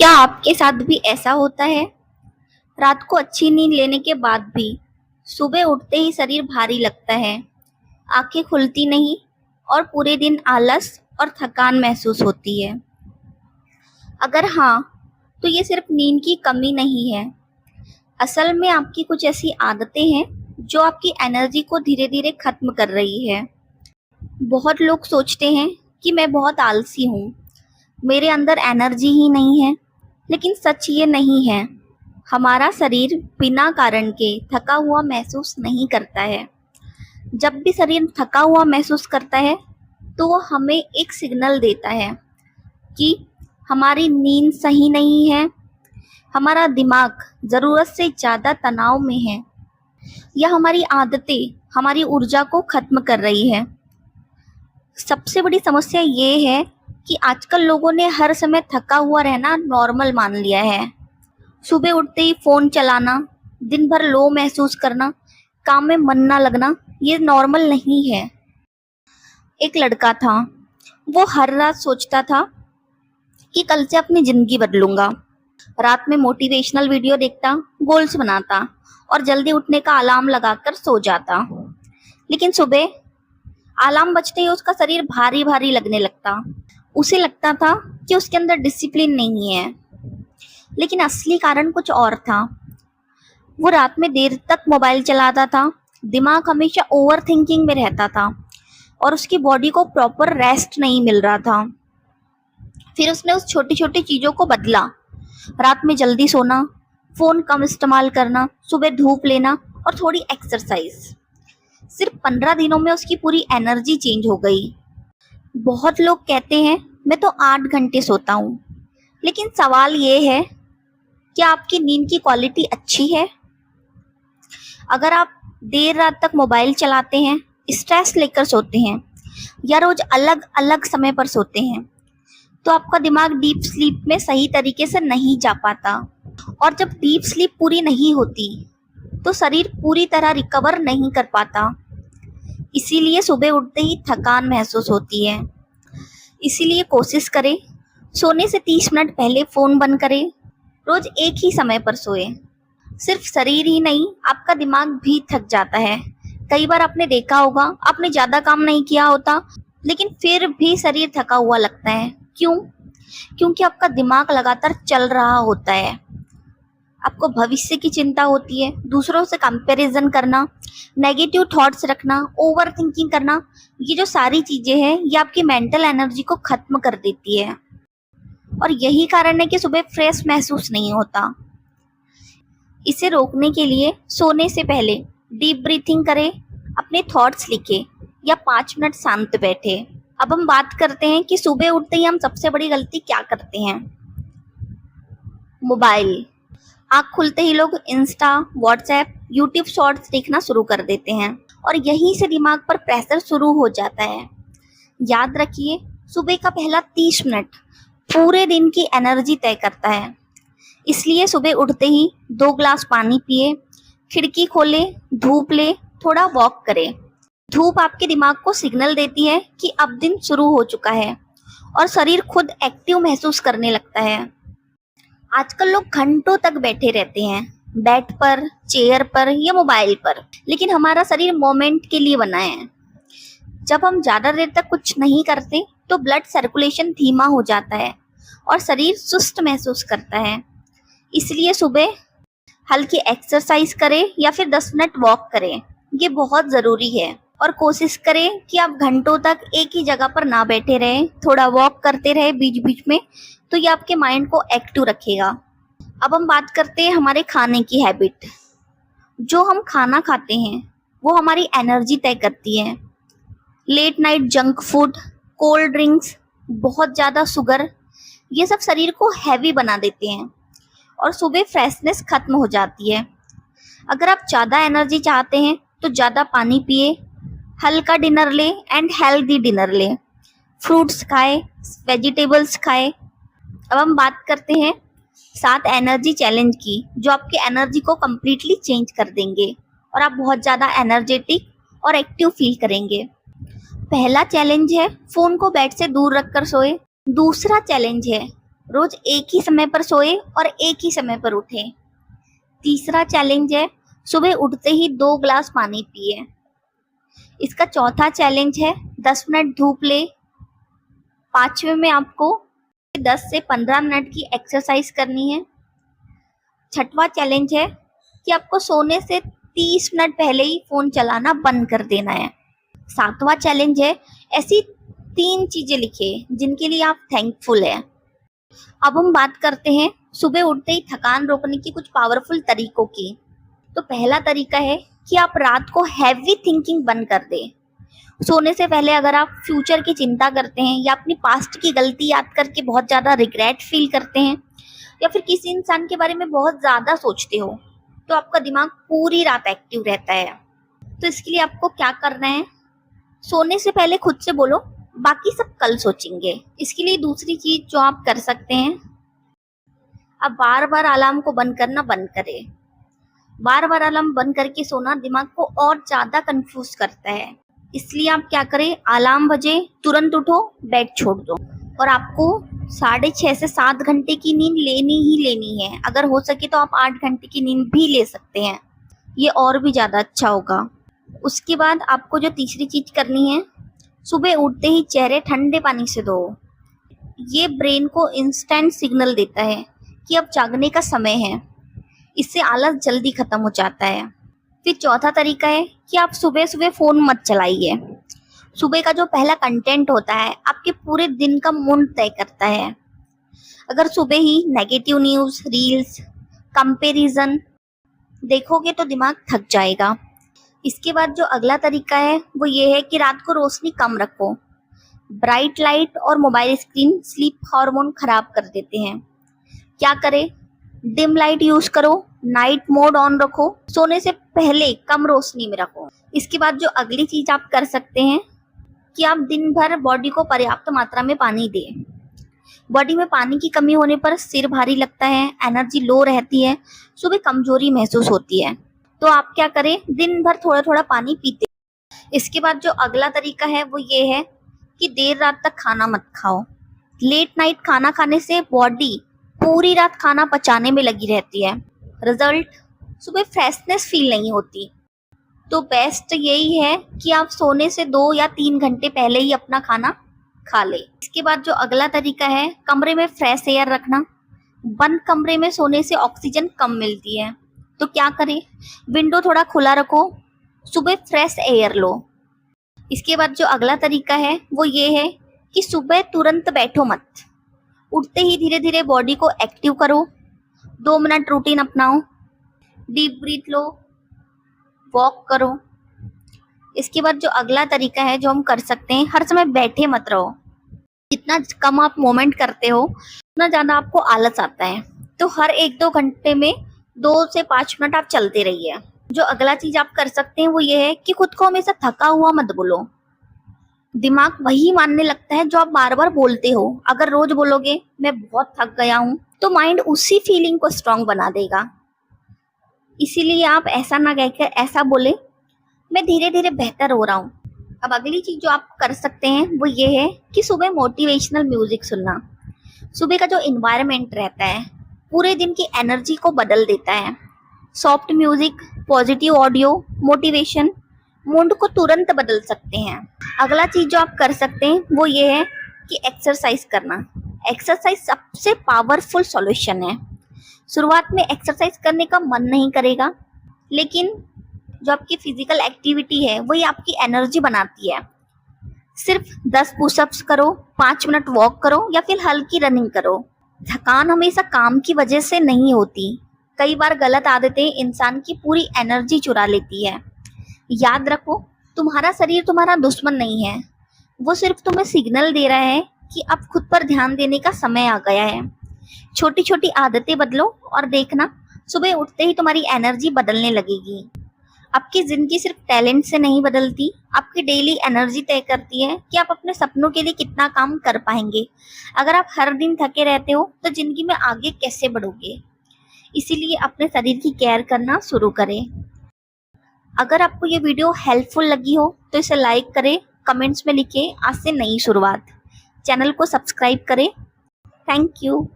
क्या आपके साथ भी ऐसा होता है? रात को अच्छी नींद लेने के बाद भी सुबह उठते ही शरीर भारी लगता है, आंखें खुलती नहीं और पूरे दिन आलस और थकान महसूस होती है। अगर हाँ, तो ये सिर्फ नींद की कमी नहीं है। असल में आपकी कुछ ऐसी आदतें हैं जो आपकी एनर्जी को धीरे धीरे खत्म कर रही है। बहुत लोग सोचते हैं कि मैं बहुत आलसी हूँ, मेरे अंदर एनर्जी ही नहीं है। लेकिन सच ये नहीं है। हमारा शरीर बिना कारण के थका हुआ महसूस नहीं करता है। जब भी शरीर थका हुआ महसूस करता है तो वो हमें एक सिग्नल देता है कि हमारी नींद सही नहीं है, हमारा दिमाग ज़रूरत से ज़्यादा तनाव में है, या हमारी आदतें हमारी ऊर्जा को खत्म कर रही है। सबसे बड़ी समस्या ये है कि आजकल लोगों ने हर समय थका हुआ रहना नॉर्मल मान लिया है। सुबह उठते ही फ़ोन चलाना, दिन भर लो महसूस करना, काम में मन ना लगना, ये नॉर्मल नहीं है। एक लड़का था, वो हर रात सोचता था कि कल से अपनी ज़िंदगी बदलूंगा। रात में मोटिवेशनल वीडियो देखता, गोल्स बनाता और जल्दी उठने का अलार्म लगाकर सो जाता। लेकिन सुबह अलार्म बजते ही उसका शरीर भारी भारी लगने लगता। उसे लगता था कि उसके अंदर डिसिप्लिन नहीं है। लेकिन असली कारण कुछ और था। वो रात में देर तक मोबाइल चलाता था, दिमाग हमेशा ओवर थिंकिंग में रहता था और उसकी बॉडी को प्रॉपर रेस्ट नहीं मिल रहा था। फिर उसने उस छोटी छोटी चीज़ों को बदला। रात में जल्दी सोना, फ़ोन कम इस्तेमाल करना, सुबह धूप लेना और थोड़ी एक्सरसाइज। सिर्फ 15 दिनों में उसकी पूरी एनर्जी चेंज हो गई। बहुत लोग कहते हैं मैं तो 8 घंटे सोता हूँ। लेकिन सवाल ये है, क्या आपकी नींद की क्वालिटी अच्छी है? अगर आप देर रात तक मोबाइल चलाते हैं, स्ट्रेस लेकर सोते हैं या रोज अलग अलग समय पर सोते हैं, तो आपका दिमाग डीप स्लीप में सही तरीके से नहीं जा पाता। और जब डीप स्लीप पूरी नहीं होती तो शरीर पूरी तरह रिकवर नहीं कर पाता। इसीलिए सुबह उठते ही थकान महसूस होती है। इसीलिए कोशिश करें, सोने से 30 मिनट पहले फ़ोन बंद करें। रोज एक ही समय पर सोए। सिर्फ शरीर ही नहीं, आपका दिमाग भी थक जाता है। कई बार आपने देखा होगा, आपने ज़्यादा काम नहीं किया होता लेकिन फिर भी शरीर थका हुआ लगता है। क्यों? क्योंकि आपका दिमाग लगातार चल रहा होता है। आपको भविष्य की चिंता होती है, दूसरों से कंपैरिजन करना, नेगेटिव थॉट्स रखना, ओवर थिंकिंग करना। ये जो सारी चीज़ें हैं, ये आपकी मेंटल एनर्जी को खत्म कर देती है और यही कारण है कि सुबह फ्रेश महसूस नहीं होता। इसे रोकने के लिए सोने से पहले डीप ब्रीथिंग करें, अपने थॉट्स लिखें या 5 मिनट शांत बैठे। अब हम बात करते हैं कि सुबह उठते ही हम सबसे बड़ी गलती क्या करते हैं। मोबाइल। आँख खुलते ही लोग इंस्टा, व्हाट्सएप, यूट्यूब शॉर्ट्स देखना शुरू कर देते हैं और यहीं से दिमाग पर प्रेशर शुरू हो जाता है। याद रखिए, सुबह का पहला 30 मिनट पूरे दिन की एनर्जी तय करता है। इसलिए सुबह उठते ही 2 ग्लास पानी पिए, खिड़की खोले, धूप ले, थोड़ा वॉक करें। धूप आपके दिमाग को सिग्नल देती है कि अब दिन शुरू हो चुका है और शरीर खुद एक्टिव महसूस करने लगता है। आजकल लोग घंटों तक बैठे रहते हैं, बेड पर, चेयर पर या मोबाइल पर। लेकिन हमारा शरीर मोमेंट के लिए बना है। जब हम ज़्यादा देर तक कुछ नहीं करते तो ब्लड सर्कुलेशन धीमा हो जाता है और शरीर सुस्त महसूस करता है। इसलिए सुबह हल्की एक्सरसाइज करें या फिर 10 मिनट वॉक करें, ये बहुत ज़रूरी है। और कोशिश करें कि आप घंटों तक एक ही जगह पर ना बैठे रहें, थोड़ा वॉक करते रहें बीच बीच में, तो ये आपके माइंड को एक्टिव रखेगा। अब हम बात करते हैं हमारे खाने की हैबिट। जो हम खाना खाते हैं वो हमारी एनर्जी तय करती है। Late night junk food, cold drinks, बहुत ज़्यादा शुगर, ये सब शरीर को हैवी बना देते हैं और सुबह फ्रेशनेस खत्म हो जाती है। अगर आप ज़्यादा एनर्जी चाहते हैं तो ज़्यादा पानी पिए, हल्का डिनर लें एंड हेल्दी डिनर लें, फ्रूट्स खाएं, वेजिटेबल्स खाएं। अब हम बात करते हैं 7 एनर्जी चैलेंज की, जो आपकी एनर्जी को कम्प्लीटली चेंज कर देंगे और आप बहुत ज़्यादा एनर्जेटिक और एक्टिव फील करेंगे। पहला चैलेंज है फ़ोन को बेड से दूर रखकर सोए। दूसरा चैलेंज है रोज एक ही समय पर सोए और एक ही समय पर उठे। तीसरा चैलेंज है सुबह उठते ही 2 ग्लास पानी पिए। इसका चौथा चैलेंज है 10 मिनट धूप ले। पांचवे में आपको 10 से 15 मिनट की एक्सरसाइज करनी है। छठवां चैलेंज है कि आपको सोने से 30 मिनट पहले ही फोन चलाना बंद कर देना है। सातवां चैलेंज है ऐसी 3 चीजें लिखिए जिनके लिए आप थैंकफुल है। अब हम बात करते हैं सुबह उठते ही थकान रोकने की कुछ पावरफुल तरीकों की। तो पहला तरीका है कि आप रात को हैवी थिंकिंग बंद कर दें। सोने से पहले अगर आप फ्यूचर की चिंता करते हैं या अपनी पास्ट की गलती याद करके बहुत ज़्यादा रिग्रेट फील करते हैं या फिर किसी इंसान के बारे में बहुत ज़्यादा सोचते हो तो आपका दिमाग पूरी रात एक्टिव रहता है। तो इसके लिए आपको क्या करना है, सोने से पहले खुद से बोलो बाकी सब कल सोचेंगे। इसके लिए दूसरी चीज जो आप कर सकते हैं, आप बार बार अलार्म को बंद करना बंद करें। बार बार अलार्म बंद करके सोना दिमाग को और ज्यादा कंफ्यूज करता है। इसलिए आप क्या करें, अलार्म बजे तुरंत उठो, बेड छोड़ दो और आपको 6.5 से 7 घंटे की नींद लेनी ही लेनी है। अगर हो सके तो आप 8 घंटे की नींद भी ले सकते हैं, ये और भी ज्यादा अच्छा होगा। उसके बाद आपको जो तीसरी चीज करनी है, सुबह उठते ही चेहरे ठंडे पानी से धो। ये ब्रेन को इंस्टेंट सिग्नल देता है कि अब जागने का समय है। इससे आलस जल्दी खत्म हो जाता है। फिर चौथा तरीका है कि आप सुबह सुबह फोन मत चलाइए। सुबह का जो पहला कंटेंट होता है आपके पूरे दिन का मूड तय करता है। अगर सुबह ही नेगेटिव न्यूज, रील्स, कंपैरिजन देखोगे तो दिमाग थक जाएगा। इसके बाद जो अगला तरीका है वो ये है कि रात को रोशनी कम रखो। ब्राइट लाइट और मोबाइल स्क्रीन स्लीप हार्मोन खराब कर देते हैं। क्या करें, डिम लाइट यूज करो, नाइट मोड ऑन रखो, सोने से पहले कम रोशनी में रखो। इसके बाद जो अगली चीज आप कर सकते हैं कि आप दिन भर बॉडी को पर्याप्त मात्रा में पानी दें। बॉडी में पानी की कमी होने पर सिर भारी लगता है, एनर्जी लो रहती है, सुबह कमजोरी महसूस होती है। तो आप क्या करें, दिन भर थोड़ा थोड़ा पानी पीते। इसके बाद जो अगला तरीका है वो ये है कि देर रात तक खाना मत खाओ। लेट नाइट खाना खाने से बॉडी पूरी रात खाना पचाने में लगी रहती है। रिजल्ट, सुबह फ्रेशनेस फील नहीं होती। तो बेस्ट यही है कि आप सोने से 2 या 3 घंटे पहले ही अपना खाना खा ले। इसके बाद जो अगला तरीका है, कमरे में फ्रेश एयर रखना। बंद कमरे में सोने से ऑक्सीजन कम मिलती है, तो क्या करें, विंडो थोड़ा खुला रखो, सुबह फ्रेश एयर लो। इसके बाद जो अगला तरीका है वो ये है कि सुबह तुरंत बैठो मत। उठते ही धीरे धीरे बॉडी को एक्टिव करो। 2 मिनट रूटीन अपनाओ, डीप ब्रीथ लो, वॉक करो। इसके बाद जो अगला तरीका है जो हम कर सकते हैं, हर समय बैठे मत रहो। जितना कम आप मोमेंट करते हो उतना ज़्यादा आपको आलस आता है। तो हर 1-2 घंटे में 2 से 5 मिनट आप चलते रहिए। जो अगला चीज आप कर सकते हैं वो ये है कि खुद को हमेशा थका हुआ मत बोलो। दिमाग वही मानने लगता है जो आप बार बार बोलते हो। अगर रोज बोलोगे मैं बहुत थक गया हूँ तो माइंड उसी फीलिंग को स्ट्रांग बना देगा। इसीलिए आप ऐसा ना कहकर ऐसा बोले, मैं धीरे धीरे बेहतर हो रहा हूँ। अब अगली चीज जो आप कर सकते हैं वो ये है कि सुबह मोटिवेशनल म्यूजिक सुनना। सुबह का जो इन्वायरमेंट रहता है पूरे दिन की एनर्जी को बदल देता है। Soft music, positive audio, motivation mood को तुरंत बदल सकते हैं। अगला चीज जो आप कर सकते हैं वो ये है कि एक्सरसाइज करना। एक्सरसाइज सबसे पावरफुल सॉल्यूशन है। शुरुआत में एक्सरसाइज करने का मन नहीं करेगा, लेकिन जो आपकी फिजिकल एक्टिविटी है वही आपकी एनर्जी बनाती है। सिर्फ 10 पुशअप्स करो, 5 मिनट वॉक करो या फिर हल्की रनिंग करो। थकान हमेशा काम की वजह से नहीं होती। कई बार गलत आदतें इंसान की पूरी एनर्जी चुरा लेती है। याद रखो, तुम्हारा शरीर तुम्हारा दुश्मन नहीं है, वो सिर्फ तुम्हें सिग्नल दे रहा है कि अब खुद पर ध्यान देने का समय आ गया है। छोटी छोटी आदतें बदलो और देखना सुबह उठते ही तुम्हारी एनर्जी बदलने लगेगी। आपकी जिंदगी सिर्फ टैलेंट से नहीं बदलती, आपकी डेली एनर्जी तय करती है कि आप अपने सपनों के लिए कितना काम कर पाएंगे। अगर आप हर दिन थके रहते हो तो जिंदगी में आगे कैसे बढ़ोगे। इसीलिए अपने शरीर की केयर करना शुरू करें। अगर आपको ये वीडियो हेल्पफुल लगी हो तो इसे लाइक करें, कमेंट्स में लिखें आज से नई शुरुआत। चैनल को सब्सक्राइब करें। Thank you.